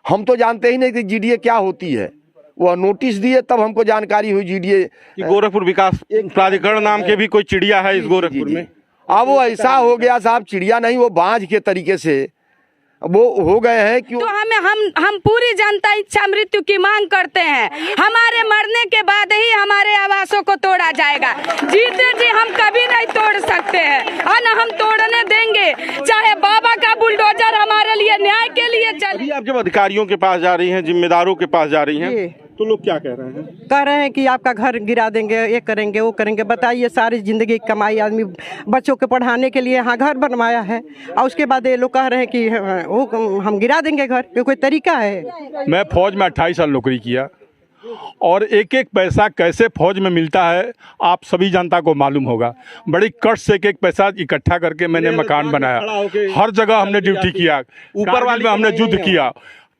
हम तो जानते ही नहीं कि जीडीए क्या होती है। वह नोटिस दिए तब हमको जानकारी हुई जीडीए कि गोरखपुर विकास प्राधिकरण नाम के भी कोई चिड़िया है इस गोरखपुर में। अब वो ऐसा हो गया साहब, चिड़िया नहीं, वो बांझ के तरीके से वो हो गए हैं कि तो हम पूरी जनता इच्छा मृत्यु की मांग करते हैं। हमारे मरने के बाद ही हमारे आवासों को तोड़ा जाएगा। जीते जी हम कभी नहीं तोड़ सकते हैं और न हम तोड़ने देंगे, चाहे बाबा का बुलडोजर हमारे लिए न्याय के लिए चले। अभी आप जब अधिकारियों के पास जा रही हैं, जिम्मेदारों के पास जा रही हैं, तो लोग क्या कह रहे हैं? कह रहे हैं कि आपका घर गिरा देंगे, ये करेंगे वो करेंगे। बताइए, सारी जिंदगी की कमाई आदमी बच्चों के पढ़ाने के लिए यहाँ घर बनवाया है और उसके बाद ये लोग कह रहे हैं कि वो हम गिरा देंगे घर। ये कोई तरीका है? मैं फौज में 28 साल नौकरी किया और एक एक पैसा कैसे फौज में मिलता है आप सभी जनता को मालूम होगा। बड़ी कष्ट से एक एक पैसा इकट्ठा करके मैंने मकान बनाया। हर जगह हमने ड्यूटी किया, ऊपर वाले में हमने युद्ध किया।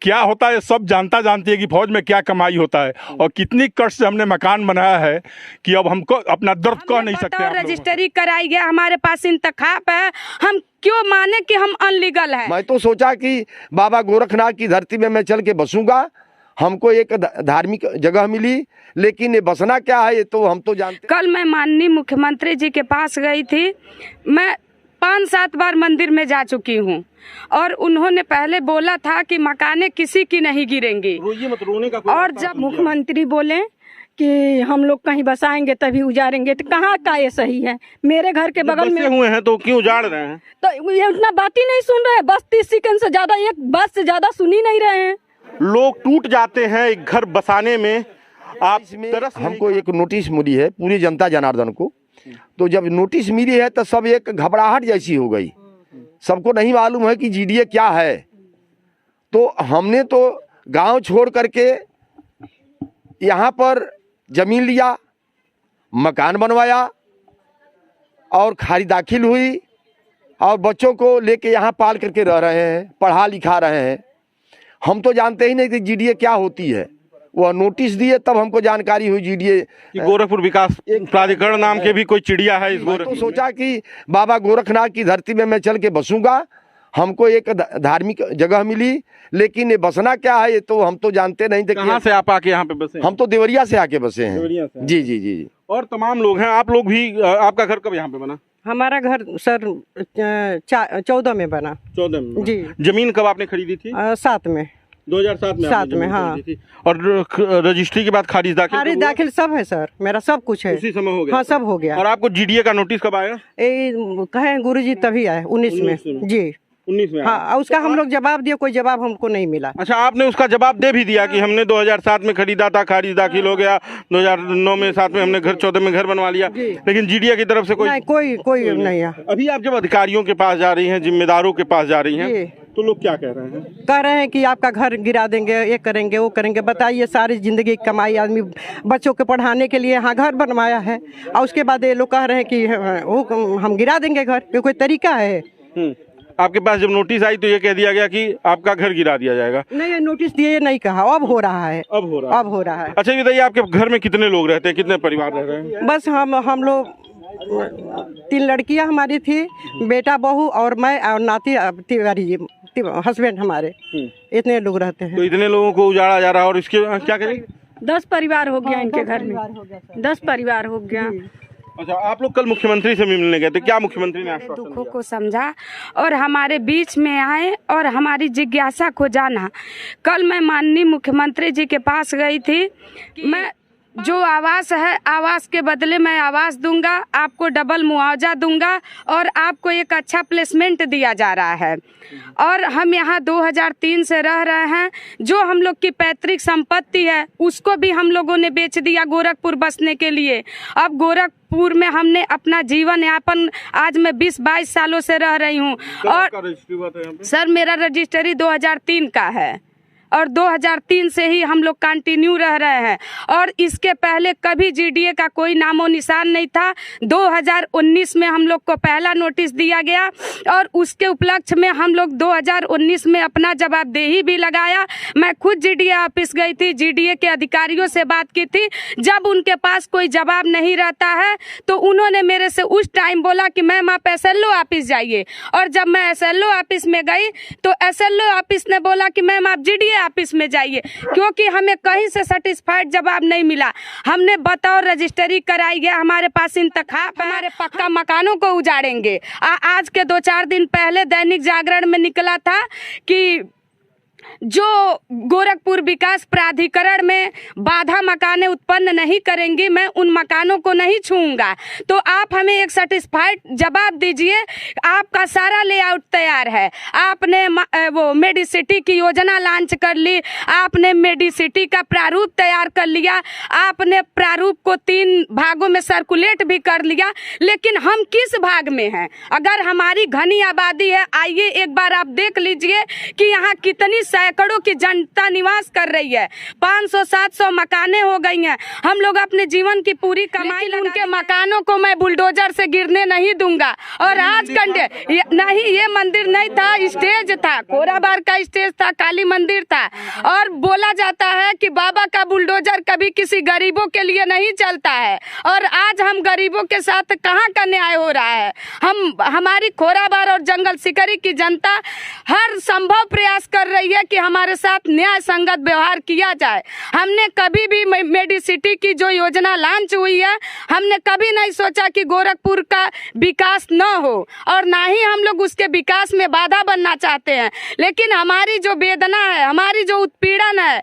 क्या होता है सब जानता जानती है कि फौज में क्या कमाई होता है और कितनी कष्ट से हमने मकान बनाया है कि अब हमको अपना दर्द कह नहीं सकते। रजिस्ट्री कराई गया, हमारे पास इंतखाब है, हम क्यों माने कि हम अनलीगल है? मैं तो सोचा कि बाबा गोरखनाथ की धरती में मैं चल के बसूंगा, हमको एक धार्मिक जगह मिली, लेकिन ये बसना क्या है ये तो हम तो जानते। कल मैं माननीय मुख्यमंत्री जी के पास गई थी। मैं 5-7 बार मंदिर में जा चुकी हूँ और उन्होंने पहले बोला था कि मकाने किसी की नहीं गिरेंगी। रोने का कोई और जब मुख्यमंत्री बोले कि हम लोग कहीं बसाएंगे तभी उजाड़ेंगे, तो कहाँ का ये सही है? मेरे घर के बगल में हुए हैं तो क्यों उजाड़ रहे हैं? तो ये उतना बात ही नहीं सुन रहे। बस 30 सेकंड से ज्यादा, एक बस से ज्यादा सुन ही नहीं रहे हैं। लोग टूट जाते हैं एक घर बसाने में। आप हमको एक नोटिस मिली है पूरी जनता जनार्दन को, तो जब नोटिस मिली है तो सब एक घबराहट जैसी हो गई। सबको नहीं मालूम है कि जीडीए क्या है। तो हमने तो गांव छोड़ करके यहाँ पर जमीन लिया, मकान बनवाया और खारी दाखिल हुई और बच्चों को लेके यहाँ पाल करके रह रहे हैं, पढ़ा लिखा रहे हैं। हम तो जानते ही नहीं कि जीडीए क्या होती है। वह नोटिस दिए तब हमको जानकारी हुई जीडीए कि गोरखपुर विकास प्राधिकरण नाम के भी कोई चिड़िया है इस गोरखपुर। तो सोचा कि बाबा गोरखनाथ की धरती में मैं चल के बसूंगा, हमको एक धार्मिक जगह मिली, लेकिन ये बसना क्या है ये तो हम तो जानते नहीं थे। कहाँ से आप आके यहाँ पे बसे? हम तो देवरिया से आके बसे हैं। जी जी जी। और तमाम लोग हैं, आप लोग भी। आपका घर कब यहाँ पे बना? हमारा घर सर 14 में बना। 14 में जी। जमीन कब आपने खरीदी थी? 7 में। 2007 में। 7 में, हाँ। और रजिस्ट्री के बाद खारिज दाखिल सब है सर, मेरा सब कुछ है। उसी समय हो गया? हाँ, सब हो गया। और आपको जीडीए का नोटिस कब आया? कहे गुरुजी तभी आए 19 में। जी 19 में। हाँ, उसका हम लोग जवाब दिए, कोई जवाब हमको नहीं मिला। अच्छा, आपने उसका जवाब दे भी दिया कि हमने 2007 में खरीदा था, खारिज दाखिल हो गया, 2009 में 7 में हमने घर 14 में घर बनवा लिया, लेकिन जीडीए की तरफ से कोई नहीं है। अभी आप जब अधिकारियों के पास जा रही हैं, जिम्मेदारों के पास जा रही हैं, तो लोग क्या कह रहे हैं? कह रहे हैं कि आपका घर गिरा देंगे, ये करेंगे वो करेंगे। बताइए, सारी जिंदगी की कमाई आदमी बच्चों के पढ़ाने के लिए यहाँ घर बनवाया है और उसके बाद ये लोग कह रहे हैं कि वो हम गिरा देंगे घर। ये कोई तरीका है? आपके पास जब नोटिस आई तो ये कह दिया गया कि आपका घर गिरा दिया जाएगा? नहीं, ये नोटिस दिए नहीं कहा, अब हो रहा है। अब हो रहा है। अच्छा, ये बताइए, आपके घर में कितने लोग रहते हैं, कितने परिवार रह रहे हैं? बस हम लोग 3 लड़कियां हमारी थी, बेटा बहू और मैं और नाती तिवारी जी, हस्बैंड हमारे, इतने लोग रहते हैं। तो इतने लोगों को उजाड़ा जा रहा है और इसके क्या करेंगे? 10 परिवार हो गया इनके घर में। 10 परिवार हो गया। अच्छा, आप लोग कल मुख्यमंत्री से मिलने गए थे, क्या मुख्यमंत्री ने आश्वासन दिया? दुखों को समझा और हमारे बीच में आए और हमारी जिज्ञासा को जाना। कल मैं माननीय मुख्यमंत्री जी के पास गई थी। मैं जो आवास है, आवास के बदले मैं आवास दूंगा, आपको डबल मुआवजा दूंगा और आपको एक अच्छा प्लेसमेंट दिया जा रहा है। और हम यहाँ 2003 से रह रहे हैं। जो हम लोग की पैतृक संपत्ति है उसको भी हम लोगों ने बेच दिया गोरखपुर बसने के लिए। अब गोरखपुर में हमने अपना जीवन यापन, आज मैं 20-22 सालों से रह रही हूँ। और सर, मेरा रजिस्ट्री 2003 का है और 2003 से ही हम लोग कंटिन्यू रह रहे हैं और इसके पहले कभी जीडीए का कोई नामो निशान नहीं था। 2019 में हम लोग को पहला नोटिस दिया गया और उसके उपलक्ष्य में हम लोग 2019 में अपना जवाबदेही भी लगाया। मैं खुद जीडीए ऑफिस गई थी, जीडीए के अधिकारियों से बात की थी। जब उनके पास कोई जवाब नहीं रहता है तो उन्होंने मेरे से उस टाइम बोला कि मैम आप SLO ऑफिस जाइए। और जब मैं SLO ऑफिस में गई तो SLO ऑफिस ने बोला कि मैम आप जीडीए ऑफिस में जाइए, क्योंकि हमें कहीं से सेटिस्फाइड जवाब नहीं मिला। हमने बतौर रजिस्ट्री कराई है, हमारे पास इंतखाब, हमारे पक्का मकानों को उजाड़ेंगे। आज के 2-4 दिन पहले दैनिक जागरण में निकला था कि जो गोरखपुर विकास प्राधिकरण में बाधा मकानें उत्पन्न नहीं करेंगी, मैं उन मकानों को नहीं छूऊंगा। तो आप हमें एक सेटिस्फाइड जवाब दीजिए। आपका सारा लेआउट तैयार है, आपने वो मेडिसिटी की योजना लॉन्च कर ली, आपने मेडिसिटी का प्रारूप तैयार कर लिया, आपने प्रारूप को 3 भागों में सर्कुलेट भी कर लिया, लेकिन हम किस भाग में हैं? अगर हमारी घनी आबादी है, आइए एक बार आप देख लीजिए कि यहाँ कितनी सैकड़ों की जनता निवास कर रही है। 500-700 मकानें हो गई हैं। हम लोग अपने जीवन की पूरी कमाई उनके मकानों को मैं बुलडोजर से गिरने नहीं दूंगा। और आज नहीं, ये मंदिर नहीं था, स्टेज था, कोराबार का स्टेज था, काली मंदिर था। और बोला जाता है कि बाबा का बुलडोजर कभी किसी गरीबों के लिए नहीं चलता है। और आज हम गरीबों के साथ कहाँ का न्याय हो रहा है? हमारी खोराबार और जंगल सिकरी की जनता हर संभव प्रयास कर रही है कि हमारे साथ न्याय संगत व्यवहार किया जाए। हमने कभी भी मेडिसिटी की जो योजना लॉन्च हुई है, हमने कभी नहीं सोचा कि गोरखपुर का विकास न हो, और ना ही हम लोग उसके विकास में बाधा बनना चाहते हैं। लेकिन हमारी जो वेदना है, हमारी जो उत्पीड़न है,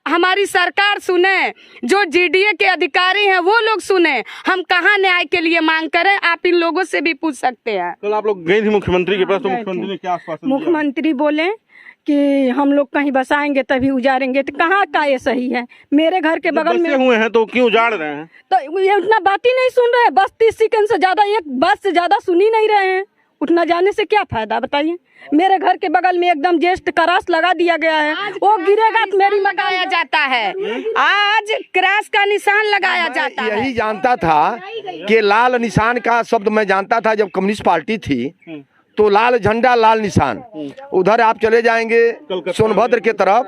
हमारी सरकार सुने, जो जीडीए के अधिकारी हैं वो लोग सुने। हम कहाँ न्याय के लिए मांग करें? आप इन लोगों से भी पूछ सकते हैं। कल आप लोग गए थे मुख्यमंत्री के पास, तो मुख्यमंत्री ने क्या आश्वासन दिया? मुख्यमंत्री बोले कि हम लोग कहीं बसाएंगे तभी उजाड़ेंगे, तो कहाँ का ये सही है? मेरे घर के बगल में हुए हैं तो क्यों उजाड़ रहे हैं? तो ये उतना बात ही नहीं सुन रहे हैं। बस 30 सेकंड से ज्यादा, एक बस से ज्यादा सुन ही नहीं रहे हैं। उतना जाने से क्या फायदा बताइए? मेरे घर के बगल में एकदम जेस्ट क्रॉस लगा दिया गया है, वो गिरेगा तो मेरी लगाया जाता है। आज क्रॉस का निशान लगाया जाता है। यही जानता था कि लाल निशान का शब्द मैं जानता था जब कम्युनिस्ट पार्टी थी, तो लाल झंडा लाल निशान। उधर आप चले जाएंगे सोनभद्र के तरफ,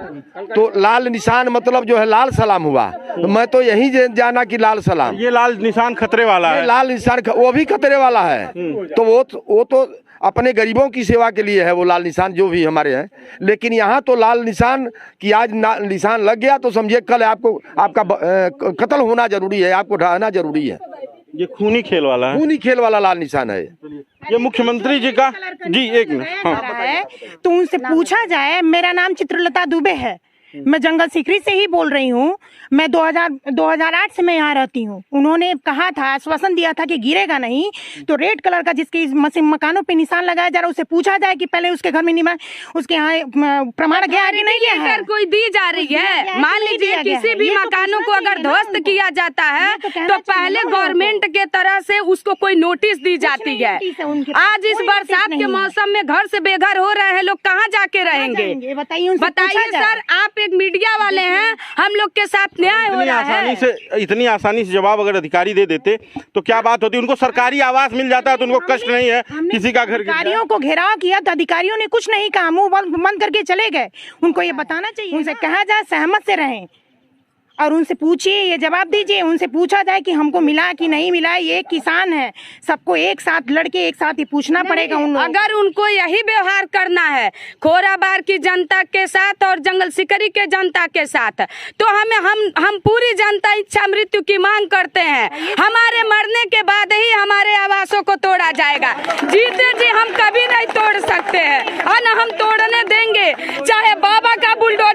तो लाल निशान मतलब जो है लाल सलाम हुआ। तो मैं तो यही जाना कि लाल सलाम, ये लाल निशान खतरे वाला है। लाल निशान वो भी खतरे वाला है। तो वो तो अपने गरीबों की सेवा के लिए है वो लाल निशान जो भी हमारे हैं। लेकिन यहाँ तो लाल निशान की आज निशान लग गया तो समझिए कल आपका कत्ल होना जरूरी है, आपको ढहाना जरूरी है। ये खूनी खेल वाला है, खूनी खेल वाला लाल निशान है ये मुख्यमंत्री जी का। जी एक मिनट, हाँ। तो उनसे पूछा जाए। मेरा नाम चित्रलता दुबे है, मैं जंगल सिकरी से ही बोल रही हूँ। मैं 2008 से मैं यहाँ रहती हूँ। उन्होंने कहा था, आश्वासन दिया था कि गिरेगा नहीं। तो रेड कलर का जिसके मकानों पे निशान लगाया जा रहा है, उससे पूछा जाए कि पहले उसके घर में उसके यहाँ प्रमाण गारंटी नहीं है, कोई दी जा रही है। मान लीजिए किसी भी मकानों को अगर ध्वस्त किया जाता है तो पहले गवर्नमेंट के तरह से उसको कोई नोटिस दी जाती है। आज इस बरसात के मौसम में घर से बेघर हो रहे हैं लोग, कहाँ जाके रहेंगे? बताइए सर, आप एक मीडिया वाले हैं, हम लोग के साथ न्याय हो रहा है। इतनी आसानी से जवाब अगर अधिकारी दे देते तो क्या बात होती? उनको सरकारी आवास मिल जाता है तो उनको कष्ट नहीं है किसी का घर। अधिकारियों को घेराव किया तो अधिकारियों ने कुछ नहीं कहा, मुंह बंद करके चले गए। उनको ये बताना चाहिए, उनसे कहा जाए सहमत से रहें और उनसे पूछिए, ये जवाब दीजिए। उनसे पूछा जाए कि हमको मिला कि नहीं मिला। ये किसान है, सबको एक साथ लड़के एक साथ ही पूछना पड़ेगा। अगर उनको यही व्यवहार करना है खोराबार की जनता के साथ और जंगल सिकरी के जनता के साथ, तो हम पूरी जनता इच्छा मृत्यु की मांग करते हैं। हमारे मरने के बाद ही हमारे आवासों को तोड़ा जाएगा। जीते जी हम कभी नहीं तोड़ सकते हैं और न हम तोड़ने देंगे, चाहे बाबा का बुलडोजर